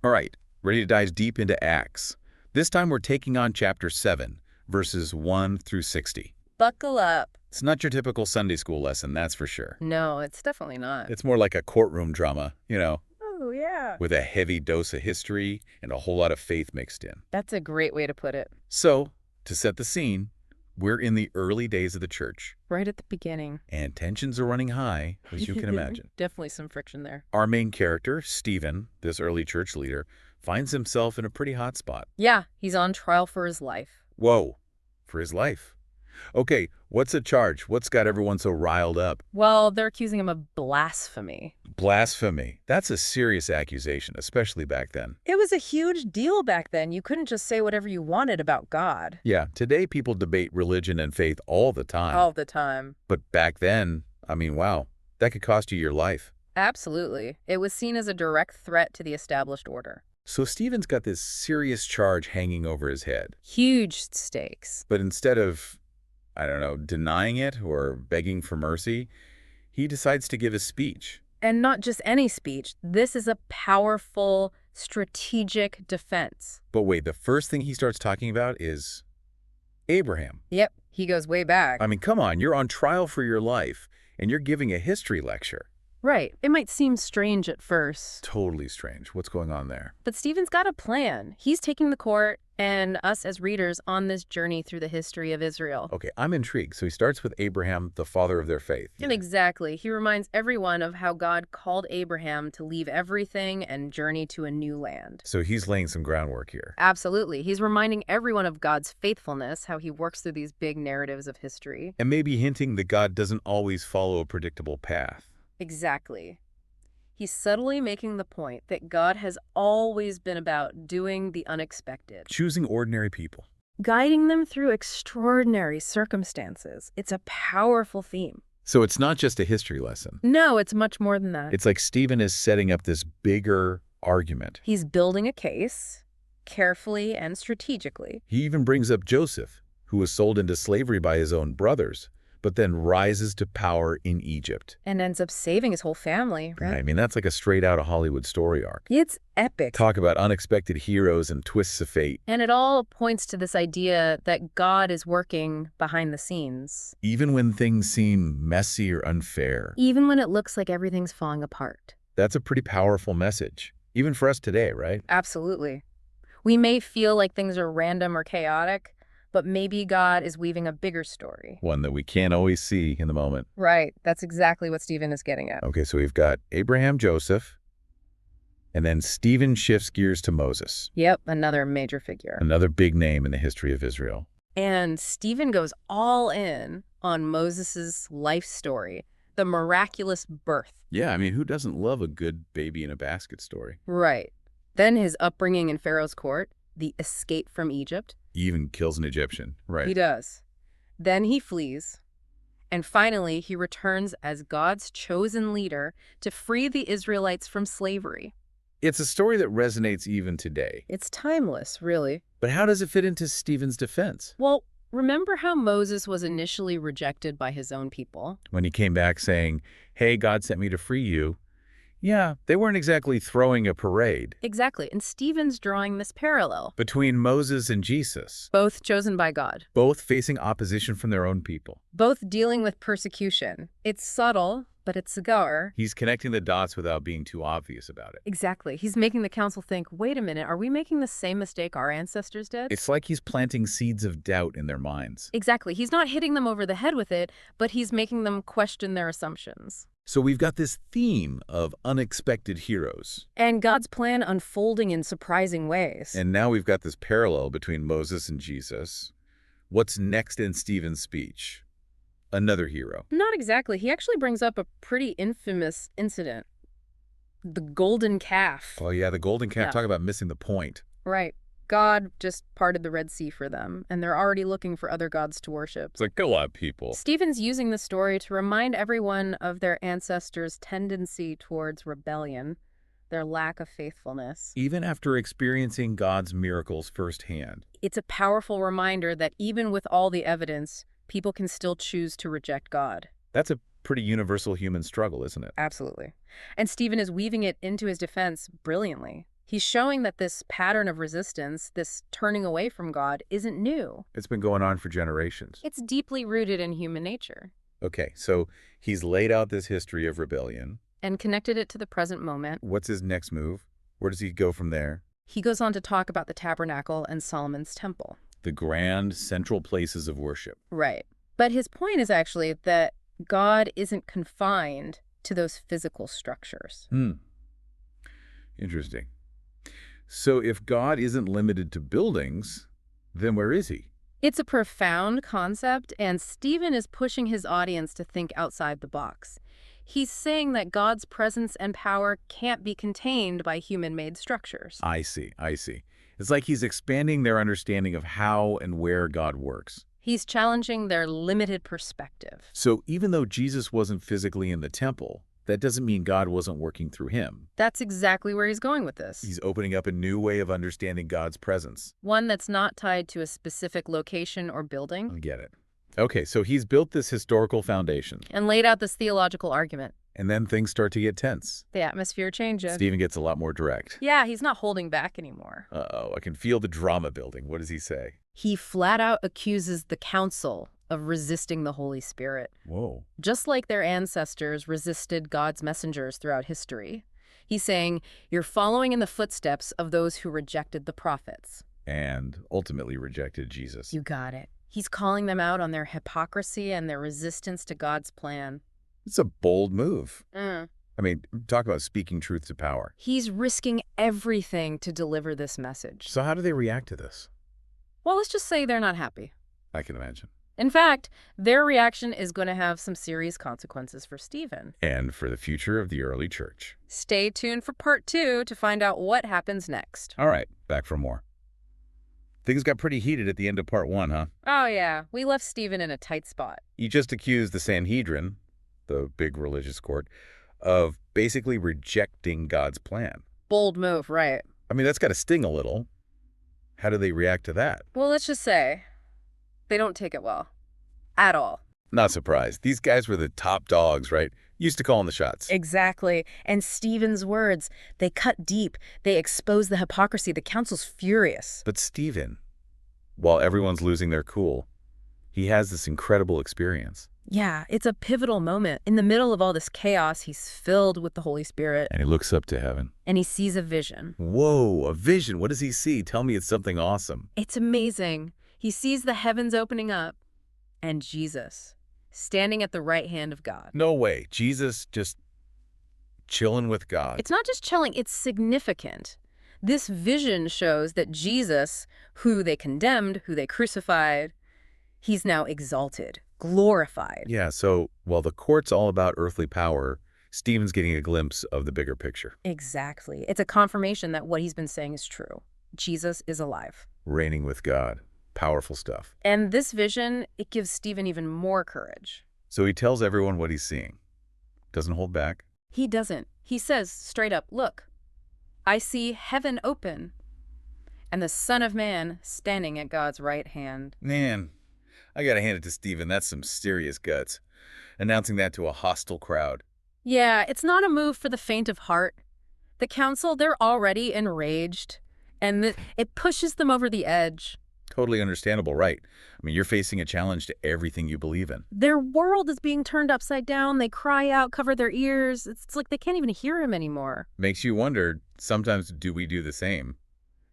All right, ready to dive deep into Acts. This time we're taking on chapter 7, verses 1 through 60. Buckle up. It's not your typical Sunday school lesson, that's for sure. No, it's definitely not. It's more like a courtroom drama, Oh, yeah. with a heavy dose of history and a whole lot of faith mixed in. That's a great way to put it. So, to set the scene, we're in the early days of the church, Right at the beginning. and tensions are running high, as you can imagine. Definitely some friction there. Our main character, Stephen, this early church leader, finds himself in a pretty hot spot. Yeah, he's on trial for his life. Whoa, for his life. Okay, what's the charge? What's got everyone so riled up? Well, they're accusing him of blasphemy. Blasphemy. That's a serious accusation, especially back then. It was a huge deal back then. You couldn't just say whatever you wanted about God. Yeah, today people debate religion and faith all the time. All the time. But back then, wow, that could cost you your life. Absolutely. It was seen as a direct threat to the established order. So Stephen's got this serious charge hanging over his head. Huge stakes. But instead of, denying it or begging for mercy, he decides to give a speech. And not just any speech. This is a powerful, strategic defense. But wait, the first thing he starts talking about is Abraham. Yep, he goes way back. I mean, come on, you're on trial for your life, and you're giving a history lecture. Right. It might seem strange at first. Totally strange. What's going on there? But Stephen's got a plan. He's taking the court and us as readers on this journey through the history of Israel. Okay, I'm intrigued. So he starts with Abraham, the father of their faith. And exactly. He reminds everyone of how God called Abraham to leave everything and journey to a new land. So he's laying some groundwork here. Absolutely. He's reminding everyone of God's faithfulness, how he works through these big narratives of history. And maybe hinting that God doesn't always follow a predictable path. Exactly. He's subtly making the point that God has always been about doing the unexpected. Choosing ordinary people. Guiding them through extraordinary circumstances. It's a powerful theme. So it's not just a history lesson. No, it's much more than that. It's like Stephen is setting up this bigger argument. He's building a case, carefully and strategically. He even brings up Joseph, who was sold into slavery by his own brothers, but then rises to power in Egypt. And ends up saving his whole family, right? I mean, that's like a straight-out Hollywood story arc. It's epic. Talk about unexpected heroes and twists of fate. And it all points to this idea that God is working behind the scenes. Even when things seem messy or unfair. Even when it looks like everything's falling apart. That's a pretty powerful message, even for us today, right? Absolutely. We may feel like things are random or chaotic, but maybe God is weaving a bigger story. One that we can't always see in the moment. Right. That's exactly what Stephen is getting at. Okay, so we've got Abraham, Joseph, and then Stephen shifts gears to Moses. Yep, another major figure. Another big name in the history of Israel. And Stephen goes all in on Moses' life story, the miraculous birth. Yeah, I mean, who doesn't love a good baby in a basket story? Right. Then his upbringing in Pharaoh's court, the escape from Egypt. He even kills an Egyptian, right? He does. Then he flees. And finally, he returns as God's chosen leader to free the Israelites from slavery. It's a story that resonates even today. It's timeless, really. But how does it fit into Stephen's defense? Well, remember how Moses was initially rejected by his own people? When he came back saying, hey, God sent me to free you. Yeah, they weren't exactly throwing a parade. Exactly. And Stephen's drawing this parallel. Between Moses and Jesus. Both chosen by God. Both facing opposition from their own people. Both dealing with persecution. It's subtle, but it's cigar. He's connecting the dots without being too obvious about it. Exactly. He's making the council think, wait a minute, are we making the same mistake our ancestors did? It's like he's planting seeds of doubt in their minds. Exactly. He's not hitting them over the head with it, but he's making them question their assumptions. So we've got this theme of unexpected heroes. And God's plan unfolding in surprising ways. And now we've got this parallel between Moses and Jesus. What's next in Stephen's speech? Another hero. Not exactly. He actually brings up a pretty infamous incident. The golden calf. Oh yeah, the golden calf. Yeah. Talk about missing the point. Right. God just parted the Red Sea for them, and they're already looking for other gods to worship. It's like, go on, people. Stephen's using the story to remind everyone of their ancestors' tendency towards rebellion, their lack of faithfulness. Even after experiencing God's miracles firsthand. It's a powerful reminder that even with all the evidence, people can still choose to reject God. That's a pretty universal human struggle, isn't it? Absolutely. And Stephen is weaving it into his defense brilliantly. He's showing that this pattern of resistance, this turning away from God, isn't new. It's been going on for generations. It's deeply rooted in human nature. Okay, so he's laid out this history of rebellion. And connected it to the present moment. What's his next move? Where does he go from there? He goes on to talk about the tabernacle and Solomon's temple. The grand central places of worship. Right. But his point is actually that God isn't confined to those physical structures. Interesting. So if God isn't limited to buildings, then where is he? It's a profound concept, and Stephen is pushing his audience to think outside the box. He's saying that God's presence and power can't be contained by human-made structures. I see. It's like he's expanding their understanding of how and where God works. He's challenging their limited perspective. So even though Jesus wasn't physically in the temple, that doesn't mean God wasn't working through him. That's exactly where he's going with this. He's opening up a new way of understanding God's presence. One that's not tied to a specific location or building. I get it. Okay, so he's built this historical foundation. And laid out this theological argument. And then things start to get tense. The atmosphere changes. Stephen gets a lot more direct. Yeah, he's not holding back anymore. Uh-oh, I can feel the drama building. What does he say? He flat out accuses the council of resisting the Holy Spirit. Whoa. Just like their ancestors resisted God's messengers throughout history. He's saying, you're following in the footsteps of those who rejected the prophets. And ultimately rejected Jesus. You got it. He's calling them out on their hypocrisy and their resistance to God's plan. It's a bold move. I mean, talk about speaking truth to power. He's risking everything to deliver this message. So how do they react to this? Well, let's just say they're not happy. I can imagine. In fact, their reaction is going to have some serious consequences for Stephen. And for the future of the early church. Stay tuned for part 2 to find out what happens next. All right, back for more. Things got pretty heated at the end of part 1, huh? Oh yeah, we left Stephen in a tight spot. You just accused the Sanhedrin, the big religious court, of basically rejecting God's plan. Bold move, right? I mean, that's got to sting a little. How do they react to that? Well, let's just say they don't take it well. At all. Not surprised. These guys were the top dogs, right? Used to calling the shots. Exactly. And Stephen's words, they cut deep. They expose the hypocrisy. The council's furious. But Stephen, while everyone's losing their cool, he has this incredible experience. Yeah, it's a pivotal moment. In the middle of all this chaos, he's filled with the Holy Spirit. And he looks up to heaven. And he sees a vision. Whoa, a vision. What does he see? Tell me it's something awesome. It's amazing. He sees the heavens opening up and Jesus standing at the right hand of God. No way. Jesus just chilling with God. It's not just chilling, it's significant. This vision shows that Jesus, who they condemned, who they crucified, he's now exalted, glorified. Yeah, so while the court's all about earthly power, Stephen's getting a glimpse of the bigger picture. Exactly. It's a confirmation that what he's been saying is true. Jesus is alive. Reigning with God. Powerful stuff. And this vision, it gives Stephen even more courage. So he tells everyone what he's seeing. Doesn't hold back. He doesn't. He says straight up, look, I see heaven open and the Son of Man standing at God's right hand. Man, I gotta hand it to Stephen. That's some serious guts. Announcing that to a hostile crowd. Yeah, it's not a move for the faint of heart. The council, they're already enraged, and it pushes them over the edge. Totally understandable, right? I mean, you're facing a challenge to everything you believe in. Their world is being turned upside down. They cry out, cover their ears. It's like they can't even hear him anymore. Makes you wonder, sometimes do we do the same?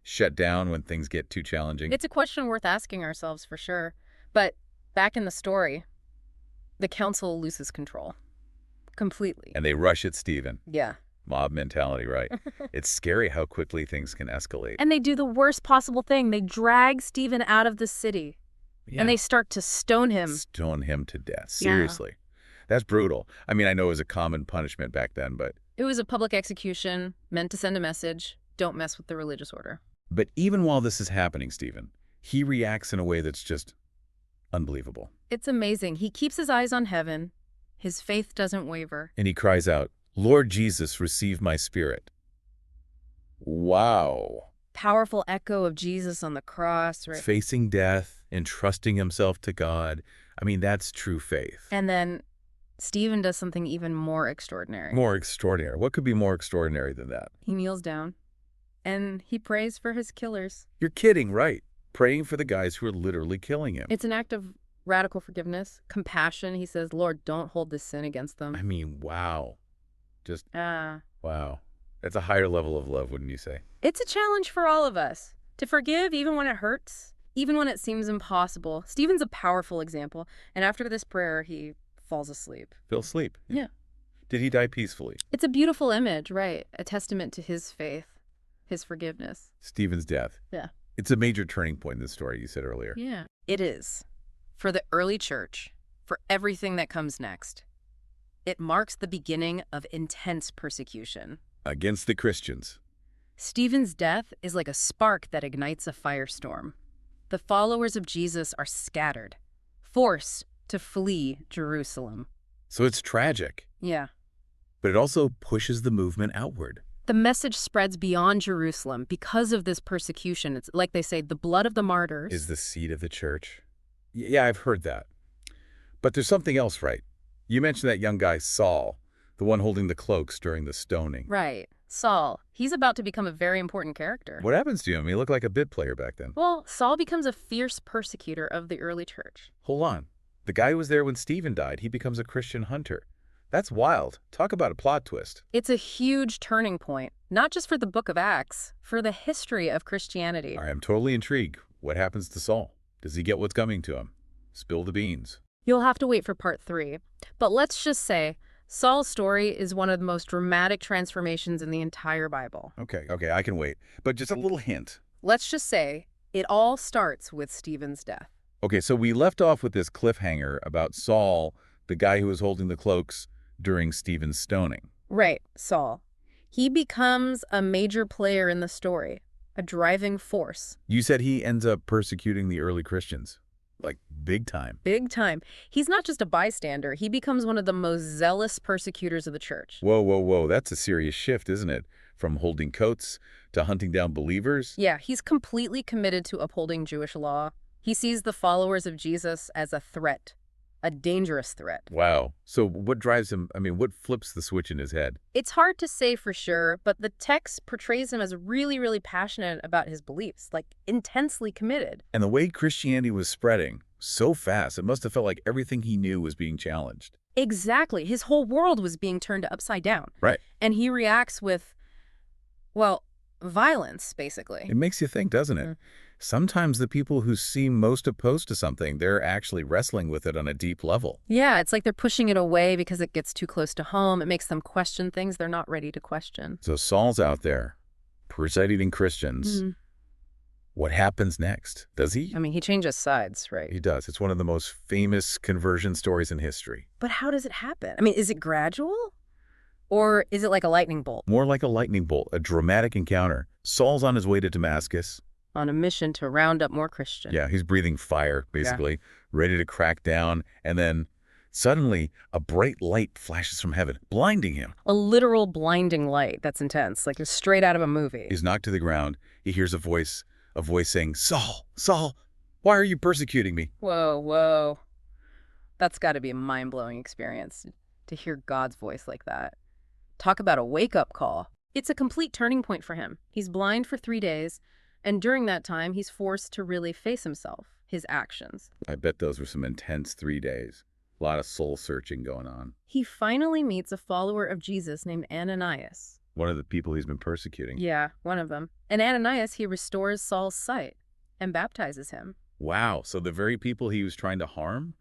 Shut down when things get too challenging? It's a question worth asking ourselves for sure. But back in the story, the council loses control. Completely. And they rush at Stephen. Yeah. Mob mentality, right? It's scary how quickly things can escalate. And they do the worst possible thing. They drag Stephen out of the city. Yeah. And they start to stone him. Stone him to death. Seriously. That's brutal. I mean, I know it was a common punishment back then, but... It was a public execution, meant to send a message. Don't mess with the religious order. But even while this is happening, Stephen, he reacts in a way that's just unbelievable. It's amazing. He keeps his eyes on heaven. His faith doesn't waver. And he cries out, Lord Jesus, receive my spirit. Wow. Powerful echo of Jesus on the cross. Right? Facing death, entrusting himself to God. I mean, that's true faith. And then Stephen does something even more extraordinary. More extraordinary. What could be more extraordinary than that? He kneels down And he prays for his killers. You're kidding, right? Praying for the guys who are literally killing him. It's an act of radical forgiveness, compassion. He says, Lord, don't hold this sin against them. I mean, wow. Just, Ah. wow. That's a higher level of love, wouldn't you say? It's a challenge for all of us to forgive even when it hurts, even when it seems impossible. Stephen's a powerful example, and after this prayer, he falls asleep. Fell asleep. Yeah. Did he die peacefully? It's a beautiful image, right? A testament to his faith, his forgiveness. Stephen's death. Yeah. It's a major turning point in the story you said earlier. Yeah. It is. For the early church, for everything that comes next. It marks the beginning of intense persecution. Against the Christians. Stephen's death is like a spark that ignites a firestorm. The followers of Jesus are scattered, forced to flee Jerusalem. So it's tragic, Yeah. but it also pushes the movement outward. The message spreads beyond Jerusalem because of this persecution. It's like they say, the blood of the martyrs. Is the seed of the church. Yeah, I've heard that. But there's something else, right? You mentioned that young guy, Saul, the one holding the cloaks during the stoning. Right. Saul. He's about to become a very important character. What happens to him? He looked like a bit player back then. Well, Saul becomes a fierce persecutor of the early church. Hold on. The guy who was there when Stephen died, he becomes a Christian hunter. That's wild. Talk about a plot twist. It's a huge turning point, not just for the book of Acts, for the history of Christianity. I am totally intrigued. What happens to Saul? Does he get what's coming to him? Spill the beans. You'll have to wait for part 3. But let's just say, Saul's story is one of the most dramatic transformations in the entire Bible. Okay, I can wait. But just a little hint. Let's just say, it all starts with Stephen's death. Okay, so we left off with this cliffhanger about Saul, the guy who was holding the cloaks during Stephen's stoning. Right, Saul. He becomes a major player in the story, a driving force. You said he ends up persecuting the early Christians. Like, big time. Big time. He's not just a bystander. He becomes one of the most zealous persecutors of the church. Whoa. That's a serious shift, isn't it? From holding coats to hunting down believers? Yeah, he's completely committed to upholding Jewish law. He sees the followers of Jesus as a threat, a dangerous threat. Wow. So what drives him? I mean, what flips the switch in his head? It's hard to say for sure, but the text portrays him as really, really passionate about his beliefs, like intensely committed. And the way Christianity was spreading so fast, it must have felt like everything he knew was being challenged. Exactly. His whole world was being turned upside down. Right. And he reacts with, well, violence, basically. It makes you think, doesn't it? Sometimes the people who seem most opposed to something, they're actually wrestling with it on a deep level. Yeah, it's like they're pushing it away because it gets too close to home. It makes them question things they're not ready to question. So Saul's out there, persecuting Christians. What happens next? Does he? I mean, he changes sides, right? He does. It's one of the most famous conversion stories in history. But how does it happen? I mean, is it gradual? Or is it like a lightning bolt? More like a lightning bolt, a dramatic encounter. Saul's on his way to Damascus. On a mission to round up more Christians. Yeah, he's breathing fire, basically, ready to crack down. And then suddenly a bright light flashes from heaven, blinding him. A literal blinding light. That's intense, like it's straight out of a movie. He's knocked to the ground. He hears a voice saying, Saul, why are you persecuting me? Whoa. That's got to be a mind-blowing experience, to hear God's voice like that. Talk about a wake-up call. It's a complete turning point for him. He's blind for 3 days, and during that time, he's forced to really face himself, his actions. I bet those were some intense 3 days. A lot of soul-searching going on. He finally meets a follower of Jesus named Ananias. One of the people he's been persecuting. Yeah, one of them. And Ananias, he restores Saul's sight and baptizes him. Wow, so the very people he was trying to harm,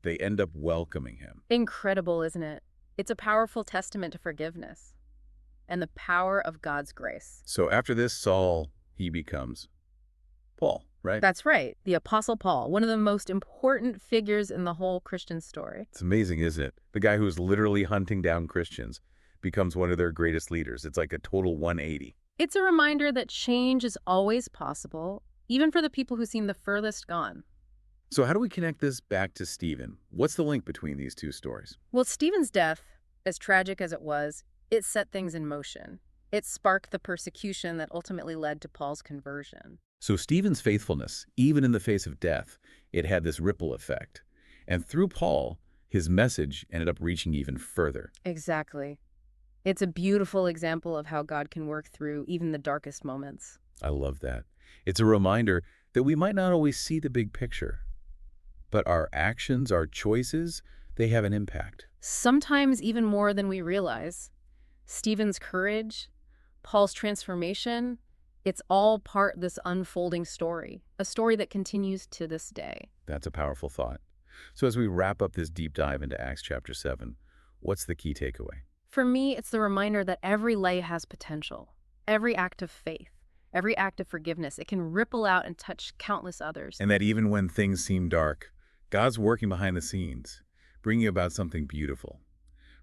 they end up welcoming him. Incredible, isn't it? It's a powerful testament to forgiveness and the power of God's grace. So after this, Saul, he becomes Paul, right? That's right. The Apostle Paul, one of the most important figures in the whole Christian story. It's amazing, isn't it? The guy who was literally hunting down Christians becomes one of their greatest leaders. It's like a total 180. It's a reminder that change is always possible, even for the people who seem the furthest gone. So how do we connect this back to Stephen? What's the link between these two stories? Well, Stephen's death, as tragic as it was, it set things in motion. It sparked the persecution that ultimately led to Paul's conversion. So Stephen's faithfulness, even in the face of death, it had this ripple effect. And through Paul, his message ended up reaching even further. Exactly. It's a beautiful example of how God can work through even the darkest moments. I love that. It's a reminder that we might not always see the big picture, but our actions, our choices, they have an impact. Sometimes even more than we realize. Stephen's courage, Paul's transformation, it's all part of this unfolding story, a story that continues to this day. That's a powerful thought. So as we wrap up this deep dive into Acts chapter 7, what's the key takeaway? For me, it's the reminder that every lay has potential. Every act of faith, every act of forgiveness, it can ripple out and touch countless others. And that even when things seem dark, God's working behind the scenes, bringing about something beautiful.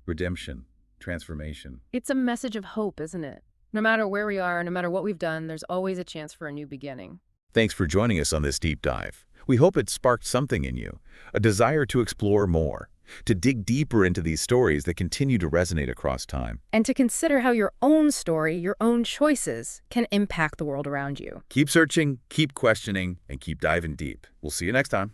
Redemption, transformation. It's a message of hope, isn't it? No matter where we are, no matter what we've done, there's always a chance for a new beginning. Thanks for joining us on this deep dive. We hope it sparked something in you, a desire to explore more, to dig deeper into these stories that continue to resonate across time. And to consider how your own story, your own choices, can impact the world around you. Keep searching, keep questioning, and keep diving deep. We'll see you next time.